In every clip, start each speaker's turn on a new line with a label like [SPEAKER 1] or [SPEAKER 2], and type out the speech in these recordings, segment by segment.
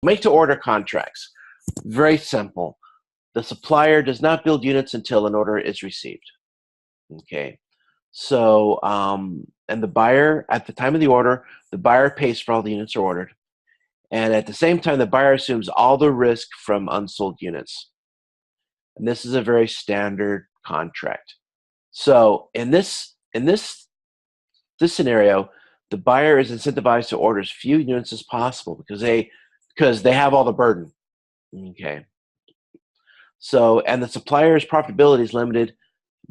[SPEAKER 1] make-to-order contracts. Very simple. The supplier does not build units until an order is received. Okay. So, and the buyer, at the time of the order, the buyer pays for all the units are ordered. And at the same time, the buyer assumes all the risk from unsold units. And this is a very standard contract. So in this scenario, the buyer is incentivized to order as few units as possible because they have all the burden. Okay. So, and the supplier's profitability is limited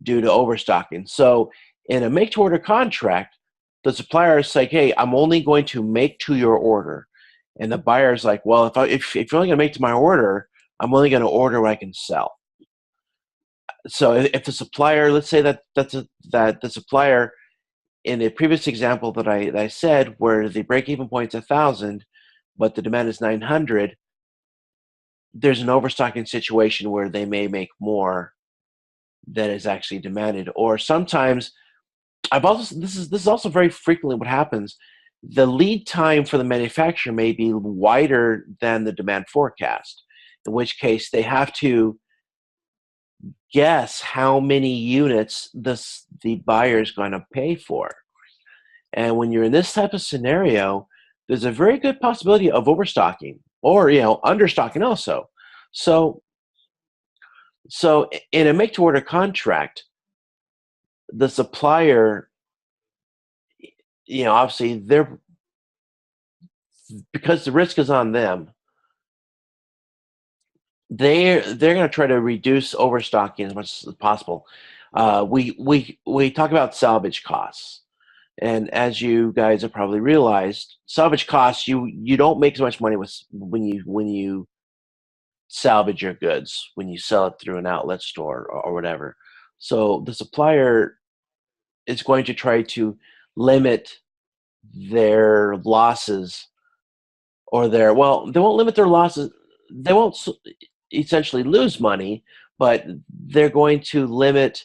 [SPEAKER 1] due to overstocking. So in a make-to-order contract, the supplier is like, hey, I'm only going to make to your order. And the buyer's like, well, if you're only going to make to my order, I'm only going to order what I can sell. So if the supplier, let's say that the supplier in the previous example that I said, where the break-even point is 1,000, but the demand is 900, there's an overstocking situation where they may make more than is actually demanded. Or sometimes this is also very frequently what happens. The lead time for the manufacturer may be wider than the demand forecast, in which case they have to guess how many units the buyer is going to pay for. And when you're in this type of scenario, there's a very good possibility of overstocking or understocking also. So in a make-to-order contract, the supplier, obviously because the risk is on them, they're going to try to reduce overstocking as much as possible. We talk about salvage costs, and as you guys have probably realized, salvage costs, you don't make as much money when you salvage your goods, when you sell it through an outlet store or whatever. So the supplier is going to try to limit their losses, or they won't limit their losses. They won't essentially lose money, but they're going to limit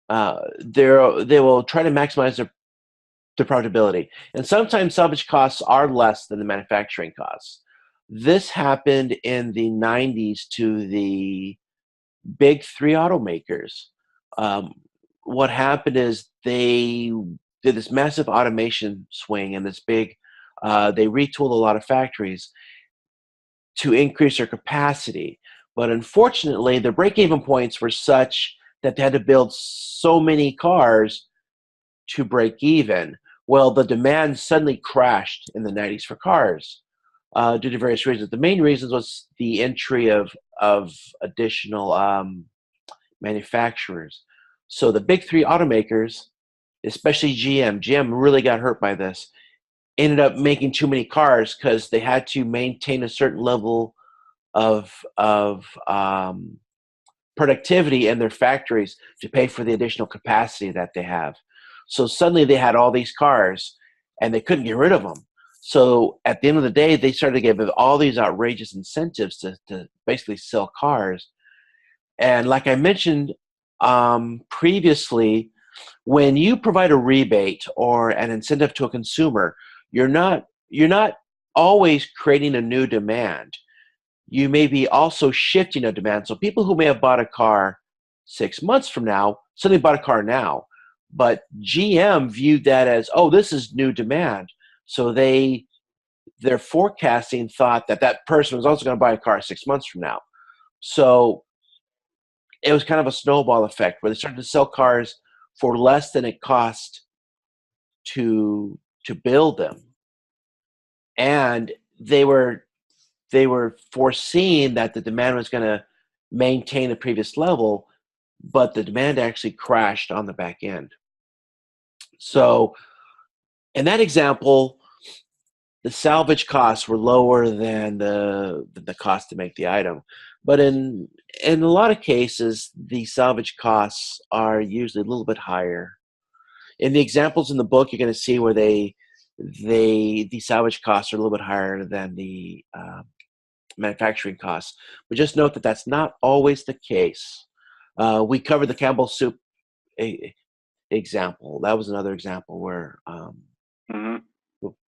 [SPEAKER 1] they will try to maximize their profitability. And sometimes salvage costs are less than the manufacturing costs. This happened in the 90s to the big three automakers. What happened is they did this massive automation swing and this big, they retooled a lot of factories to increase their capacity. But unfortunately, their break-even points were such that they had to build so many cars to break even. Well, the demand suddenly crashed in the 90s for cars due to various reasons. The main reasons was the entry of additional manufacturers. So the big three automakers, especially GM really got hurt by this, ended up making too many cars because they had to maintain a certain level of productivity in their factories to pay for the additional capacity that they have. So suddenly they had all these cars and they couldn't get rid of them. So at the end of the day, they started to give all these outrageous incentives to basically sell cars. And like I mentioned previously, when you provide a rebate or an incentive to a consumer, you're not always creating a new demand. You may be also shifting a demand. So people who may have bought a car 6 months from now suddenly bought a car now, but GM viewed that as, oh, this is new demand. So their forecasting thought that person was also going to buy a car 6 months from now. So it was kind of a snowball effect where they started to sell cars for less than it cost to build them. And they were foreseeing that the demand was going to maintain the previous level, but the demand actually crashed on the back end. So in that example, the salvage costs were lower than the cost to make the item. But in a lot of cases, the salvage costs are usually a little bit higher. In the examples in the book, you're going to see where the salvage costs are a little bit higher than the manufacturing costs. But just note that that's not always the case. We covered the Campbell soup example. That was another example where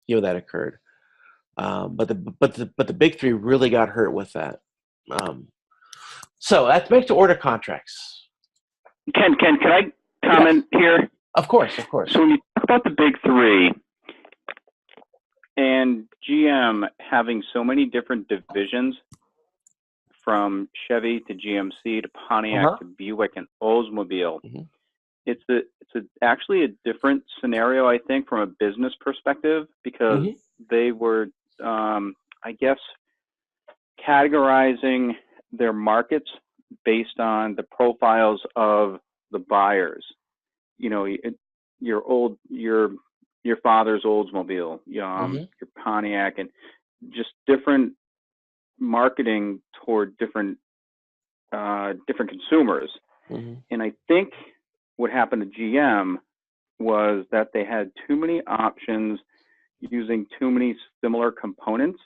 [SPEAKER 1] that occurred. But the big three really got hurt with that. So that's make to order contracts.
[SPEAKER 2] Can I
[SPEAKER 1] Yes,
[SPEAKER 2] comment here?
[SPEAKER 1] of course, of course.
[SPEAKER 2] So when you talk about the big three and GM having so many different divisions, from Chevy to GMC to Pontiac
[SPEAKER 1] Uh-huh.
[SPEAKER 2] to Buick and Oldsmobile,
[SPEAKER 1] Hmm.
[SPEAKER 2] it's actually a different scenario, I think, from a business perspective, because
[SPEAKER 1] Hmm.
[SPEAKER 2] they were, I guess, categorizing their markets based on the profiles of the buyers. You know, your father's Oldsmobile,
[SPEAKER 1] Hmm.
[SPEAKER 2] your Pontiac, and just different marketing toward different consumers.
[SPEAKER 1] Hmm.
[SPEAKER 2] And I think what happened to GM was that they had too many options using too many similar components.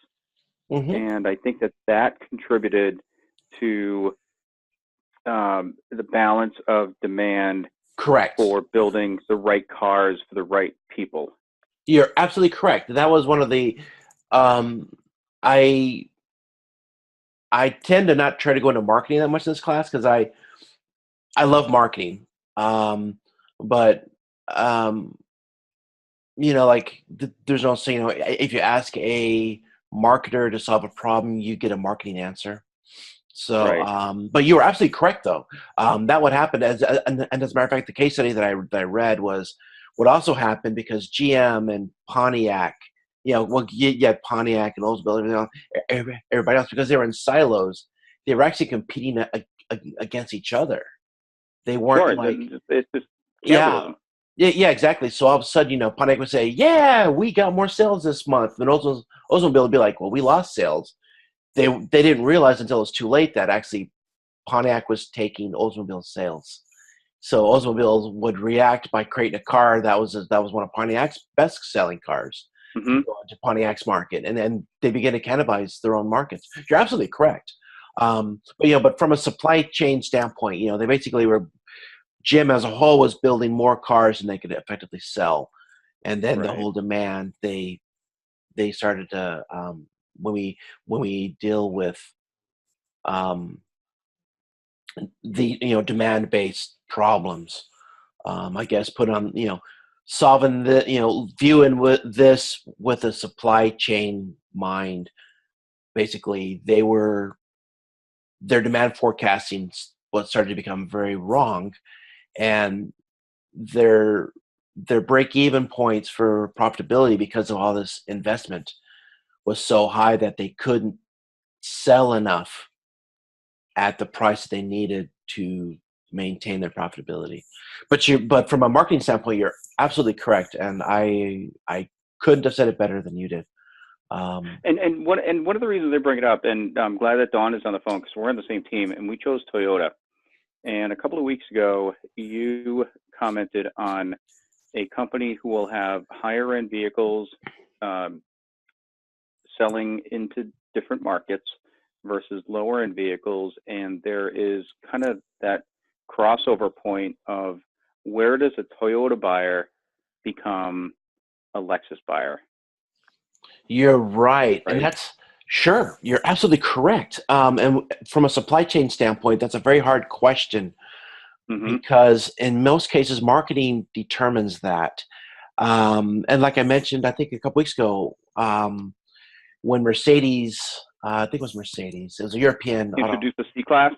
[SPEAKER 1] Hmm.
[SPEAKER 2] And I think that contributed to the balance of demand
[SPEAKER 1] Correct.
[SPEAKER 2] for building the right cars for the right people.
[SPEAKER 1] You're absolutely correct. That was one of the. Um, I I tend to not try to go into marketing that much in this class because I love marketing. But um, like there's no saying, if you ask a marketer to solve a problem, you get a marketing answer. So,
[SPEAKER 2] Right.
[SPEAKER 1] but you were absolutely correct, though. That would happen, and as a matter of fact, the case study that I read was what also happened because GM and Pontiac, well, you had Pontiac and Oldsmobile, everybody else, because they were in silos, they were actually competing against each other. They weren't
[SPEAKER 2] Sure.
[SPEAKER 1] like,
[SPEAKER 2] It's just
[SPEAKER 1] yeah,
[SPEAKER 2] capitalism.
[SPEAKER 1] yeah, exactly. So all of a sudden, Pontiac would say, "Yeah, we got more sales this month," and Oldsmobile would be like, "Well, we lost sales." They didn't realize until it was too late that actually Pontiac was taking Oldsmobile sales. So Oldsmobile would react by creating a car that was one of Pontiac's best selling cars to
[SPEAKER 2] Hmm.
[SPEAKER 1] go into Pontiac's market, and then they begin to cannibalize their own markets. You're absolutely correct. But from a supply chain standpoint, they basically were GM as a whole was building more cars than they could effectively sell, and then the
[SPEAKER 2] Right.
[SPEAKER 1] whole demand they started to when we deal with um, the demand based problems. I guess put on solving the viewing with this with a supply chain mind. Basically, their demand forecasting what started to become very wrong, and their their break even points for profitability because of all this investment was so high that they couldn't sell enough at the price they needed to maintain their profitability. But from a marketing standpoint, you're absolutely correct, and I couldn't have said it better than you did. Um,
[SPEAKER 2] And one of the reasons they bring it up, and I'm glad that Dawn is on the phone because we're on the same team, and we chose Toyota. And a couple of weeks ago, you commented on a company who will have higher end vehicles um, selling into different markets versus lower end vehicles. And there is kind of that crossover point of where does a Toyota buyer become a Lexus buyer,
[SPEAKER 1] you're right, and
[SPEAKER 2] right?
[SPEAKER 1] that's sure. You're absolutely correct. And from a supply chain standpoint, that's a very hard question
[SPEAKER 2] Mm-hmm.
[SPEAKER 1] because in most cases, marketing determines that. And like I mentioned, I think a couple weeks ago, when Mercedes, I think it was Mercedes, it was a European auto.
[SPEAKER 2] Introduce the C class.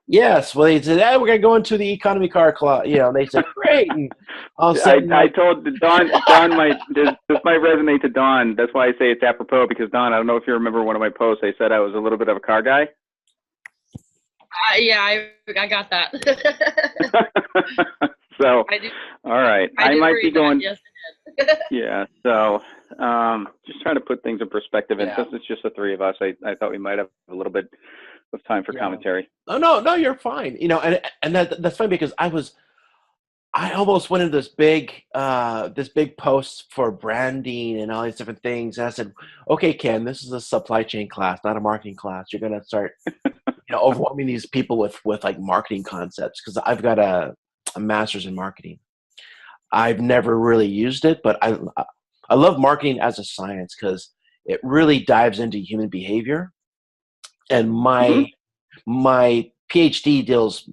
[SPEAKER 1] Yes, well, they said, "Hey, we're gonna go into the economy car class," and they said, "Great," and all of a
[SPEAKER 2] I
[SPEAKER 1] sudden,
[SPEAKER 2] I
[SPEAKER 1] like,
[SPEAKER 2] told Don might this might resonate to Don. That's why I say it's apropos because Don, I don't know if you remember one of my posts. I said I was a little bit of a car guy.
[SPEAKER 3] Yeah, I got that.
[SPEAKER 2] So,
[SPEAKER 3] I do.
[SPEAKER 2] all right,
[SPEAKER 3] I
[SPEAKER 2] I
[SPEAKER 3] did
[SPEAKER 2] might be
[SPEAKER 3] read that.
[SPEAKER 2] going.
[SPEAKER 3] Yes, I did.
[SPEAKER 2] Yeah. So, just trying to put things in perspective. And
[SPEAKER 1] yeah,
[SPEAKER 2] since it's just the three of us, I thought we might have a little bit of time for
[SPEAKER 1] yeah.
[SPEAKER 2] commentary.
[SPEAKER 1] Oh no, no, you're fine. And that's fine because I almost went into this big post for branding and all these different things, and I said, "Okay, Ken, this is a supply chain class, not a marketing class. You're gonna start overwhelming these people with like marketing concepts because I've got a master's in marketing. I've never really used it, but I love marketing as a science because it really dives into human behavior. And
[SPEAKER 2] Hmm.
[SPEAKER 1] my PhD deals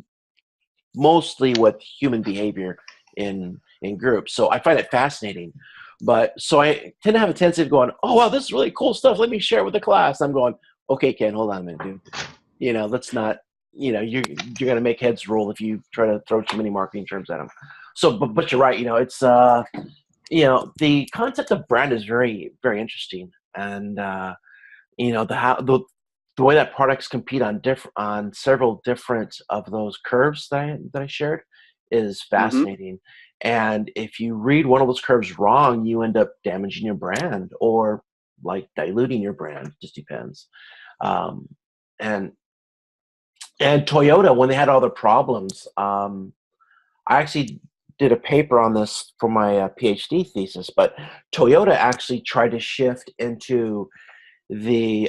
[SPEAKER 1] mostly with human behavior in groups. So I find it fascinating. But so I tend to have a tendency of going, oh wow, this is really cool stuff. Let me share it with the class. I'm going, okay, Ken, hold on a minute, dude. Let's not. You're gonna make heads roll if you try to throw too many marketing terms at them. So, but you're right. It's the concept of brand is very very interesting, and the way that products compete on several different of those curves that I shared is
[SPEAKER 2] Hmm.
[SPEAKER 1] fascinating. And if you read one of those curves wrong, you end up damaging your brand or like diluting your brand. Just depends. Um, and and Toyota, when they had all their problems, I actually did a paper on this for my PhD thesis. But Toyota actually tried to shift into the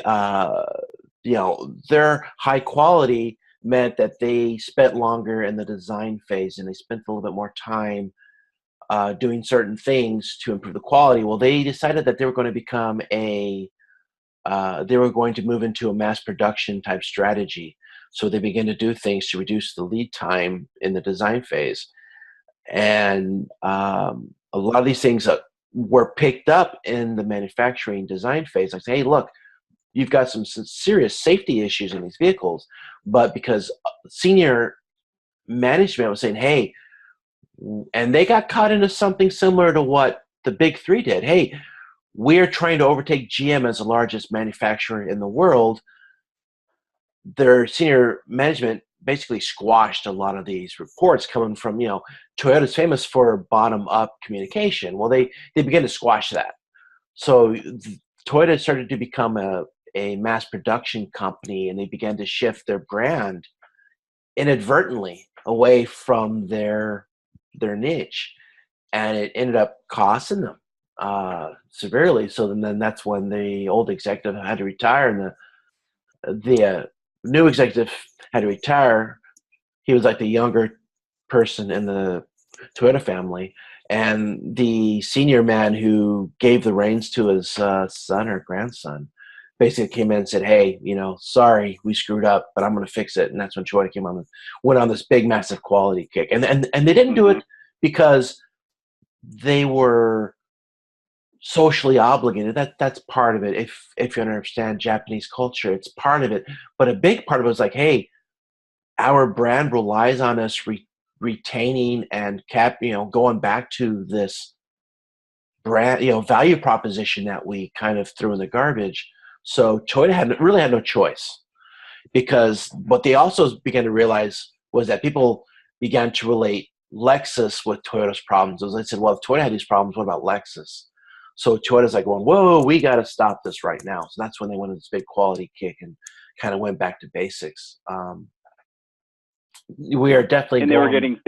[SPEAKER 1] their high quality meant that they spent longer in the design phase and they spent a little bit more time doing certain things to improve the quality. Well, they decided that they were going to become they were going to move into a mass production type strategy. So they began to do things to reduce the lead time in the design phase. And a lot of these things were picked up in the manufacturing design phase. Like, hey, look, you've got some serious safety issues in these vehicles, but because senior management was saying, hey, and they got caught into something similar to what the big three did. Hey, we're trying to overtake GM as the largest manufacturer in the world. Their senior management basically squashed a lot of these reports coming from, Toyota's famous for bottom up communication. Well, they began to squash that. So Toyota started to become a mass production company, and they began to shift their brand inadvertently away from their niche, and it ended up costing them severely. So then that's when the old executive had to retire, and the new executive had to retire. He was like the younger person in the Toyota family, and the senior man who gave the reins to his son or grandson basically came in and said, "Hey, sorry, we screwed up, but I'm going to fix it." And that's when Toyota went on this big, massive quality kick, and they didn't do
[SPEAKER 2] Hmm.
[SPEAKER 1] it because they were socially obligated. That's part of it. If you understand Japanese culture, it's part of it. But a big part of it was like, hey, our brand relies on us retaining and going back to this brand, value proposition that we kind of threw in the garbage. So Toyota really had no choice, because what they also began to realize was that people began to relate Lexus with Toyota's problems. As I said, well, if Toyota had these problems, what about Lexus? So Toyota's like going, whoa, we got to stop this right now. So that's when they went on this big quality kick and kind of went back to basics. We are definitely
[SPEAKER 2] And they were
[SPEAKER 1] going.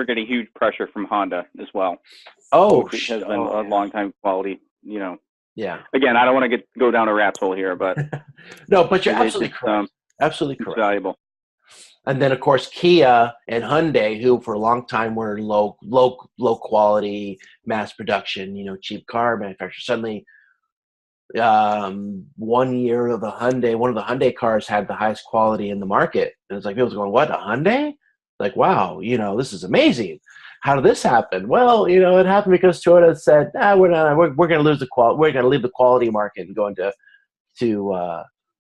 [SPEAKER 2] getting huge pressure from Honda as well,
[SPEAKER 1] Oh,
[SPEAKER 2] which has been a long time quality.
[SPEAKER 1] yeah.
[SPEAKER 2] Again, I don't want to go down a rat hole here, but
[SPEAKER 1] No, but you're
[SPEAKER 2] it's
[SPEAKER 1] absolutely correct. Absolutely
[SPEAKER 2] it's
[SPEAKER 1] correct.
[SPEAKER 2] valuable.
[SPEAKER 1] And then, of course, Kia and Hyundai, who for a long time were low quality, mass production, cheap car manufacturers. Suddenly, one year of one of the Hyundai cars had the highest quality in the market. And it's like people going, "What, a Hyundai?" Like, wow, this is amazing. How did this happen? Well, it happened because Toyota said, we're going to lose the quality. We're going to leave the quality market and go into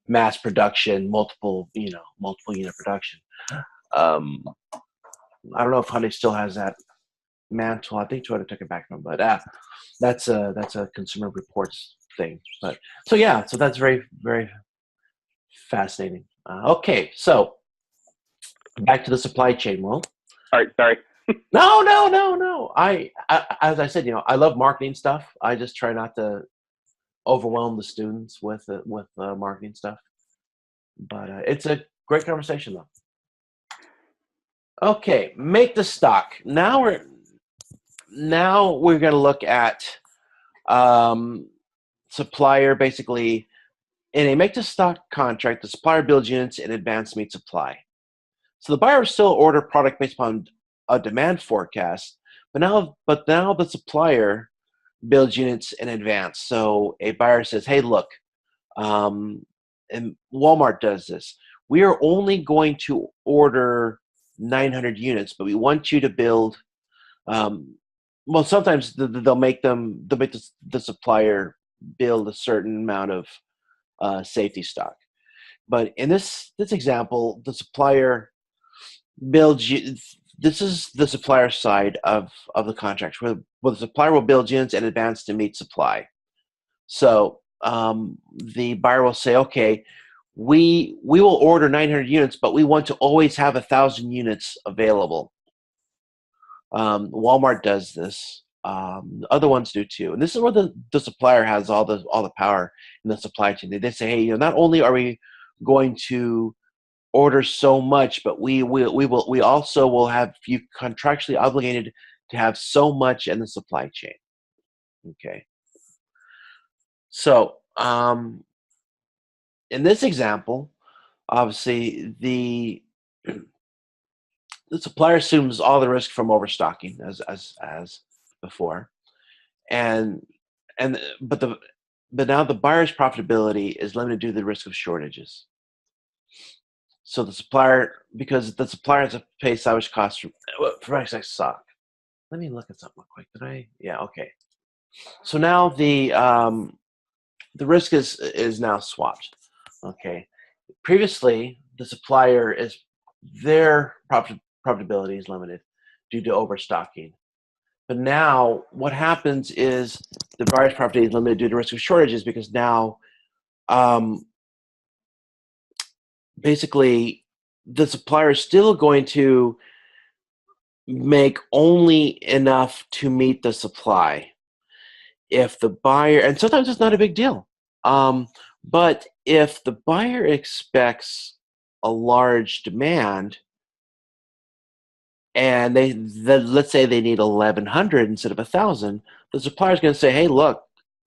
[SPEAKER 1] mass production, multiple unit production. Um, I don't know if Hyundai still has that mantle. I think Toyota took it back from them, but that's a Consumer Reports thing. But so that's very very fascinating. Okay, so back to the supply chain world.
[SPEAKER 2] All right, sorry.
[SPEAKER 1] No. As I said, I love marketing stuff. I just try not to overwhelm the students with marketing stuff. But it's a great conversation, though. Okay, make the stock. Now we're going to look at supplier. Basically, in a make to stock contract, the supplier builds units in advance to meet supply. So the buyer will still order product based upon a demand forecast, but now the supplier builds units in advance. So a buyer says, "Hey, look, And Walmart does this. We are only going to order 900 units, but we want you to build. Well, sometimes they'll make the supplier build a certain amount of safety stock. But in this example, the supplier builds you. This is the supplier side of the contract, where the supplier will build units in advance to meet supply. So the buyer will say, okay, we will order 900 units, but we want to always have 1,000 units available. Walmart does this. Other ones do too, and this is where the supplier has all the power in the supply chain. They say, hey, not only are we going to order so much, but we also will have you contractually obligated to have so much in the supply chain. Okay. So in this example, obviously the supplier assumes all the risk from overstocking as before, and but now the buyer's profitability is limited due to the risk of shortages. So because the supplier has to pay salvage costs for excess stock. Let me look at something real quick. Did I? Yeah. Okay. So now the risk is now swapped. Okay. Previously, the supplier is their profitability is limited due to overstocking. But now, what happens is the buyer's profitability is limited due to risk of shortages, because now, basically, the supplier is still going to make only enough to meet the supply. If the buyer, and sometimes it's not a big deal, but if the buyer expects a large demand, and let's say they need 1,100 instead of 1,000, the supplier's going to say, hey, look,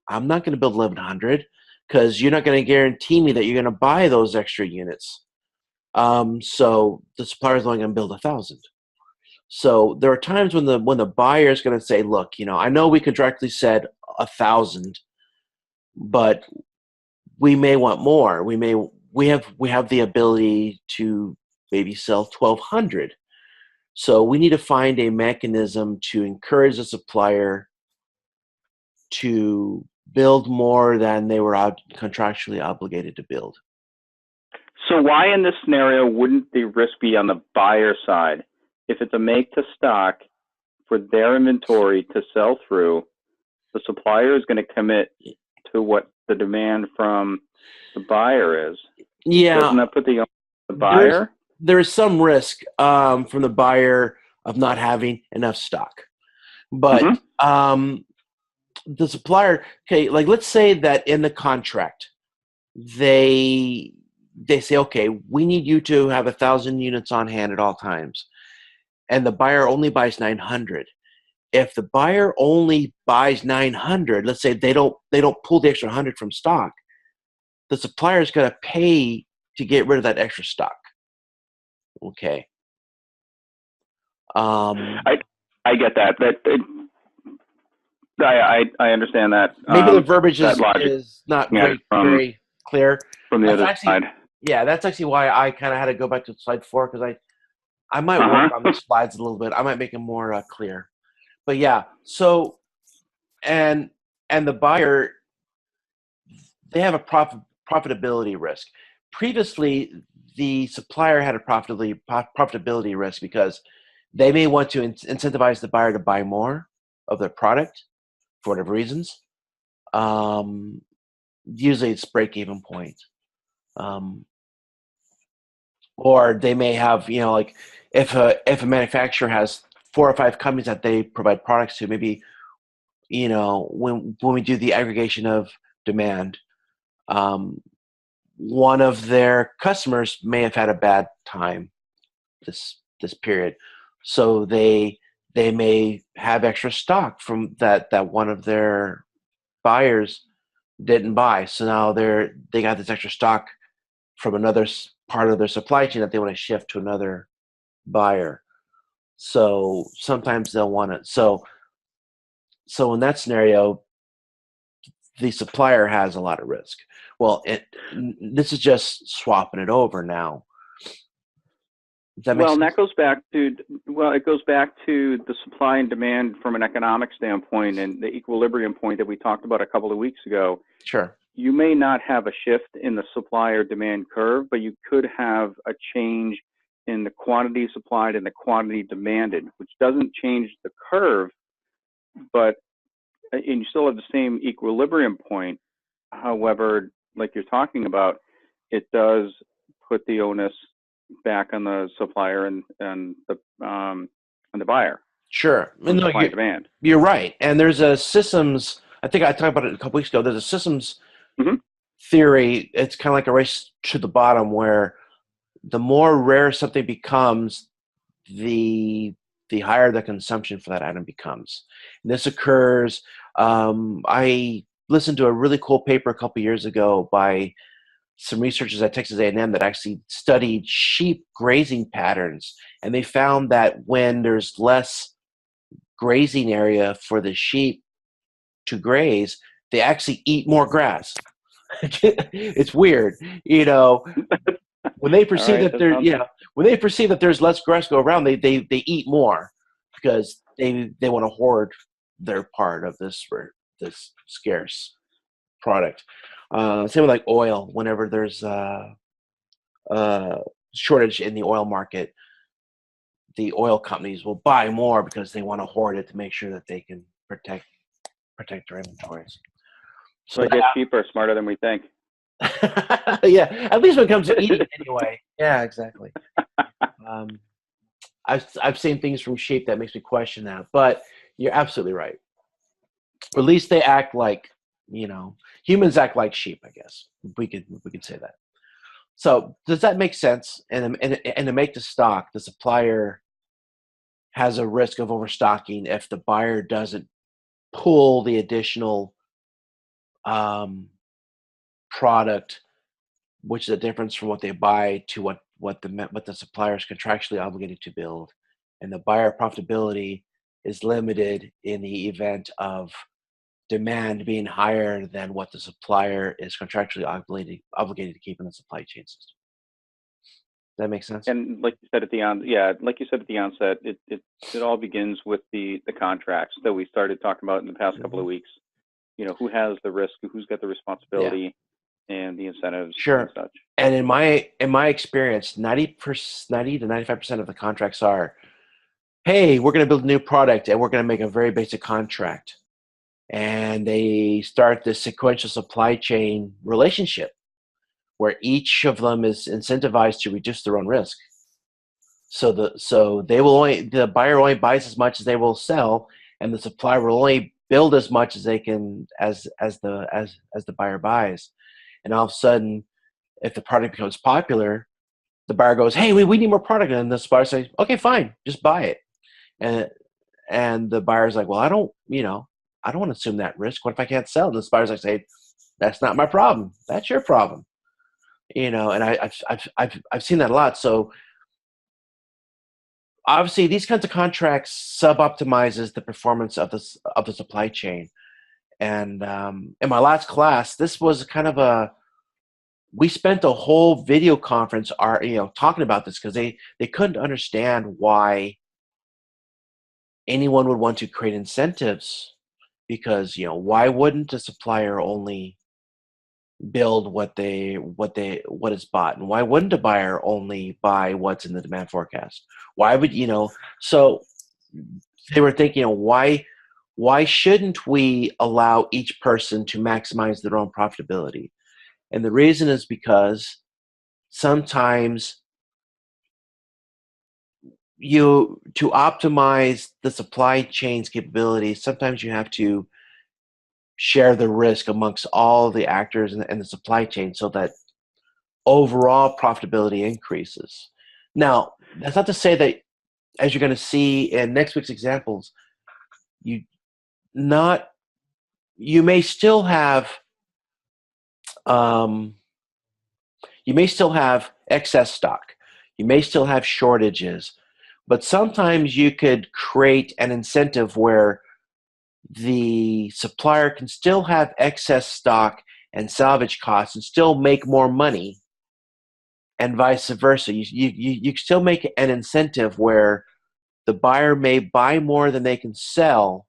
[SPEAKER 1] I'm not going to build 1,100 because you're not going to guarantee me that you're going to buy those extra units. So the supplier's only going to build 1,000. So there are times when the buyer is going to say, look, I know we contractually said 1,000, but we may want more. We have the ability to maybe sell 1,200. So we need to find a mechanism to encourage the supplier to build more than they were contractually obligated to build.
[SPEAKER 2] So why in this scenario wouldn't the risk be on the buyer side? If it's a make to stock for their inventory to sell through, the supplier is going to commit to what the demand from the buyer is.
[SPEAKER 1] Yeah.
[SPEAKER 2] Doesn't that put the buyer?
[SPEAKER 1] There is some risk from the buyer of not having enough stock. But the supplier, okay, like let's say that in the contract, they say, okay, we need you to have 1,000 units on hand at all times, and the buyer only buys 900. If the buyer only buys 900, let's say they don't pull the extra 100 from stock, the supplier is going to pay to get rid of that extra stock. Okay.
[SPEAKER 2] I get that. I understand that.
[SPEAKER 1] Maybe the verbiage is not very clear.
[SPEAKER 2] From the other side.
[SPEAKER 1] Yeah, that's actually why I kind of had to go back to slide 4, because I might work on the slides a little bit. I might make them more clear. But yeah, so and the buyer, they have a profitability risk. Previously, the supplier had a profitability risk because they may want to incentivize the buyer to buy more of their product for whatever reasons. Usually it's break-even point. Or they may have, like if a manufacturer has 4 or 5 companies that they provide products to, maybe, when we do the aggregation of demand, one of their customers may have had a bad time this period, so they may have extra stock from that one of their buyers didn't buy. So now they got this extra stock from another part of their supply chain that they want to shift to another buyer. So sometimes they'll want it. So in that scenario, the supplier has a lot of risk. Well, this is just swapping it over now. Does that make
[SPEAKER 2] Well, and
[SPEAKER 1] sense?
[SPEAKER 2] that goes back to, well, it goes back to the supply and demand from an economic standpoint and the equilibrium point that we talked about a couple of weeks ago.
[SPEAKER 1] Sure.
[SPEAKER 2] You may not have a shift in the supply or demand curve, but you could have a change in the quantity supplied and the quantity demanded, which doesn't change the curve, but and you still have the same equilibrium point. However, like you're talking about, it does put the onus back on the supplier and the buyer
[SPEAKER 1] Sure.
[SPEAKER 2] from
[SPEAKER 1] No,
[SPEAKER 2] supply and demand.
[SPEAKER 1] you're right. And there's a systems, I think I talked about it a couple weeks ago. There's a systems
[SPEAKER 2] Mm-hmm.
[SPEAKER 1] theory. It's kind of like a race to the bottom where the more rare something becomes, the higher the consumption for that item becomes. And this occurs. I listened to a really cool paper a couple years ago by some researchers at Texas A&M that actually studied sheep grazing patterns, and they found that when there's less grazing area for the sheep to graze, they actually eat more grass. It's weird, when they
[SPEAKER 2] All
[SPEAKER 1] perceive
[SPEAKER 2] right,
[SPEAKER 1] that
[SPEAKER 2] that sounds
[SPEAKER 1] when they perceive that there's less grass go around, they eat more because they want to hoard their part of this scarce product. Same with like oil. Whenever there's shortage in the oil market, the oil companies will buy more because they want to hoard it to make sure that they can protect their inventories.
[SPEAKER 2] so.
[SPEAKER 1] So
[SPEAKER 2] I guess sheep are smarter than we think.
[SPEAKER 1] yeah, at least when it comes to eating, anyway. Yeah, exactly. I've seen things from sheep that makes me question that, but you're absolutely right. Or at least they act like humans act like sheep. I guess we could say that. So does that make sense? And to make the stock, the supplier has a risk of overstocking if the buyer doesn't pull the additional product, which is a difference from what they buy to what the supplier is contractually obligated to build, and the buyer profitability is limited in the event of demand being higher than what the supplier is contractually obligated to keep in the supply chain system. That makes sense?
[SPEAKER 2] And like you said at the onset, it all begins with the contracts that we started talking about in the past couple of weeks. Who has the risk, who's got the responsibility, and the incentives and such.
[SPEAKER 1] And in my experience, 90 to 95% of the contracts are, hey, we're going to build a new product and we're going to make a very basic contract. And they start this sequential supply chain relationship where each of them is incentivized to reduce their own risk. So the buyer only buys as much as they will sell, and the supplier will only build as much as they can as the buyer buys. And all of a sudden, if the product becomes popular, the buyer goes, hey, we need more product. And the supplier says, okay, fine, just buy it. And the buyer's like, well, I don't want to assume that risk. What if I can't sell? And the buyer's like, say, that's not my problem. That's your problem. And I've seen that a lot. So obviously, these kinds of contracts sub-optimizes the performance of the supply chain. And in my last class, this was kind of we spent a whole video conference, talking about this because they couldn't understand why anyone would want to create incentives, because why wouldn't a supplier only build what is bought, and why wouldn't a buyer only buy what's in the demand forecast? Why would so they were thinking, why shouldn't we allow each person to maximize their own profitability? And the reason is because sometimes to optimize the supply chain's capabilities, sometimes you have to share the risk amongst all the actors in the supply chain so that overall profitability increases. Now, that's not to say that, as you're going to see in next week's examples, you may still have excess stock. You may still have shortages, but sometimes you could create an incentive where the supplier can still have excess stock and salvage costs and still make more money, and vice versa. You still make an incentive where the buyer may buy more than they can sell,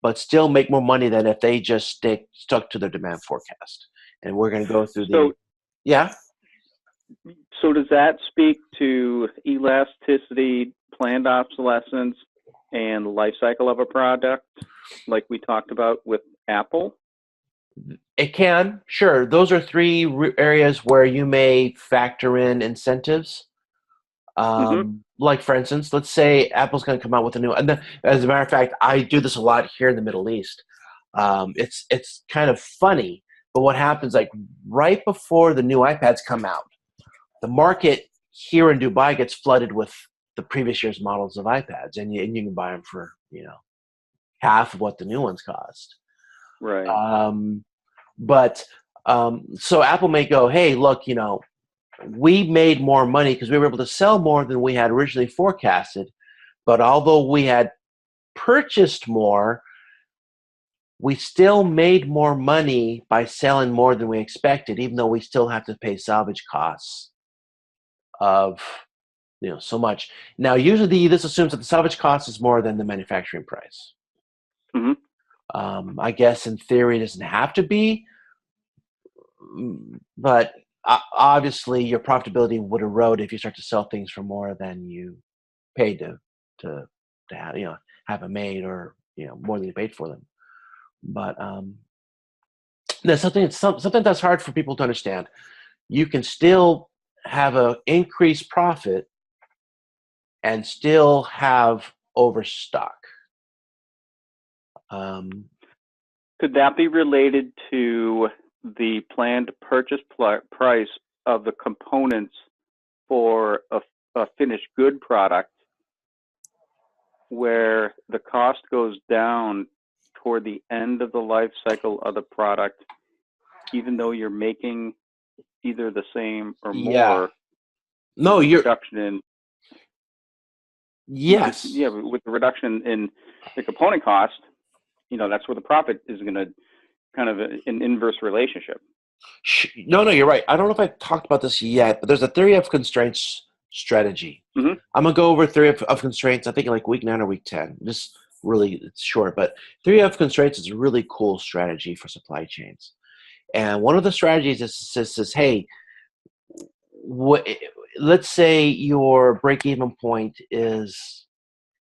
[SPEAKER 1] but still make more money than if they just stuck to their demand forecast. And we're going to go through
[SPEAKER 2] So,
[SPEAKER 1] yeah.
[SPEAKER 2] so does that speak to elasticity, planned obsolescence, and life cycle of a product, like we talked about with Apple?
[SPEAKER 1] It can, sure. Those are three areas where you may factor in incentives. Like for instance, let's say Apple's going to come out with a new. And as a matter of fact, I do this a lot here in the Middle East. It's kind of funny, but what happens like right before the new iPads come out, the market here in Dubai gets flooded with the previous year's models of iPads, and you can buy them for half of what the new ones cost.
[SPEAKER 2] Right.
[SPEAKER 1] So Apple may go, hey, look, we made more money because we were able to sell more than we had originally forecasted. But although we had purchased more, we still made more money by selling more than we expected, even though we still have to pay salvage costs of so much. Now, usually this assumes that the salvage cost is more than the manufacturing price. I guess in theory it doesn't have to be, but obviously your profitability would erode if you start to sell things for more than you paid to have them made, or more than you paid for them. But there's something that's hard for people to understand. You can still have an increased profit and still have overstock.
[SPEAKER 2] Could that be related to the planned purchase price of the components for a finished good product, where the cost goes down toward the end of the life cycle of the product, even though you're making either the same or more?
[SPEAKER 1] No, you're
[SPEAKER 2] reduction in.
[SPEAKER 1] Yes.
[SPEAKER 2] Yeah, with the reduction in the component cost, that's where the profit is going to kind of an inverse relationship.
[SPEAKER 1] No, you're right. I don't know if I've talked about this yet, but there's a theory of constraints strategy. I'm going to go over theory of constraints, I think in like week 9 or week 10. Just really, it's short, but theory of constraints is a really cool strategy for supply chains. And one of the strategies says, hey, let's say your break-even point is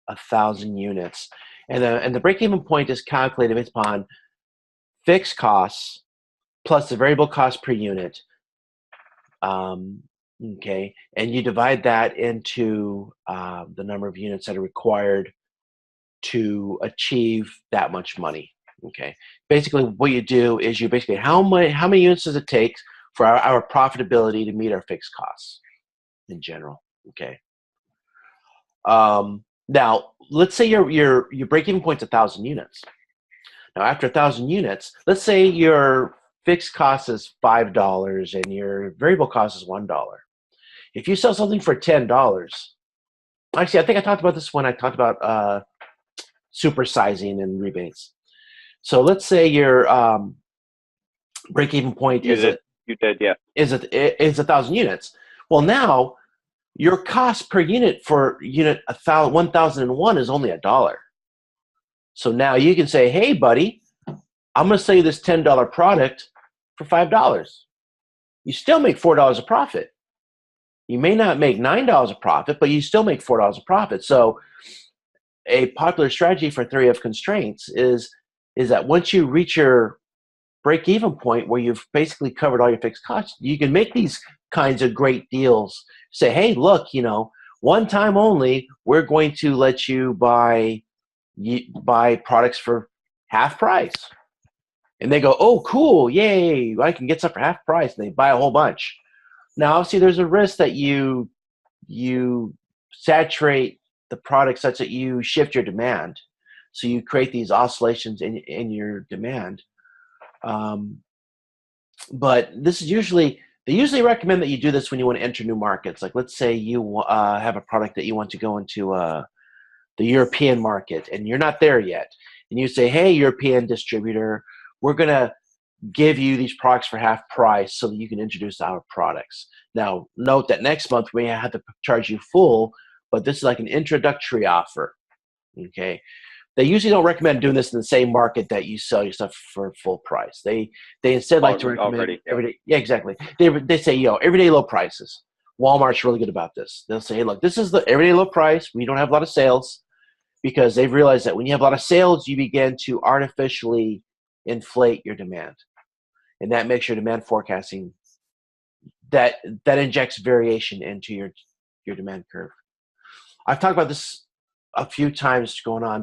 [SPEAKER 1] 1,000 units. And the break-even point is calculated based upon fixed costs plus the variable cost per unit. Okay, and you divide that into the number of units that are required to achieve that much money. Okay, basically what you do is you basically how many units does it take for our profitability to meet our fixed costs in general. Okay. Now let's say your break-even point's 1,000 units. Now after 1,000 units, let's say your fixed cost is $5 and your variable cost is $1. If you sell something for $10, actually, I think I talked about this when I talked about supersizing and rebates. So let's say your break-even point is 1,000 units. Well, now your cost per unit for unit 1,001 is only $1. So now you can say, hey, buddy, I'm going to sell you this $10 product for $5. You still make $4 a profit. You may not make $9 a profit, but you still make $4 a profit. So a popular strategy for theory of constraints is that once you reach your break-even point where you've basically covered all your fixed costs, you can make these kinds of great deals. Say, hey, look, one time only, we're going to let you buy products for half price. And they go, oh, cool, yay, I can get stuff for half price. And they buy a whole bunch. Now, obviously, there's a risk that you saturate the product such that you shift your demand. So you create these oscillations in your demand. But this is they usually recommend that you do this when you want to enter new markets. Like, let's say you have a product that you want to go into the European market, and you're not there yet. and you say, hey, European distributor, we're going to give you these products for half price so that you can introduce our products. Now, note that next month we have to charge you full, but this is like an introductory offer. Okay. They usually don't recommend doing this in the same market that you sell your stuff for full price. They instead like to recommend
[SPEAKER 2] Already.
[SPEAKER 1] everyday. Yeah, exactly. They say, everyday low prices. Walmart's really good about this. They'll say, hey, look, this is the everyday low price. We don't have a lot of sales, because they've realized that when you have a lot of sales, you begin to artificially inflate your demand, and that makes your demand forecasting that injects variation into your demand curve. I've talked about this a few times going on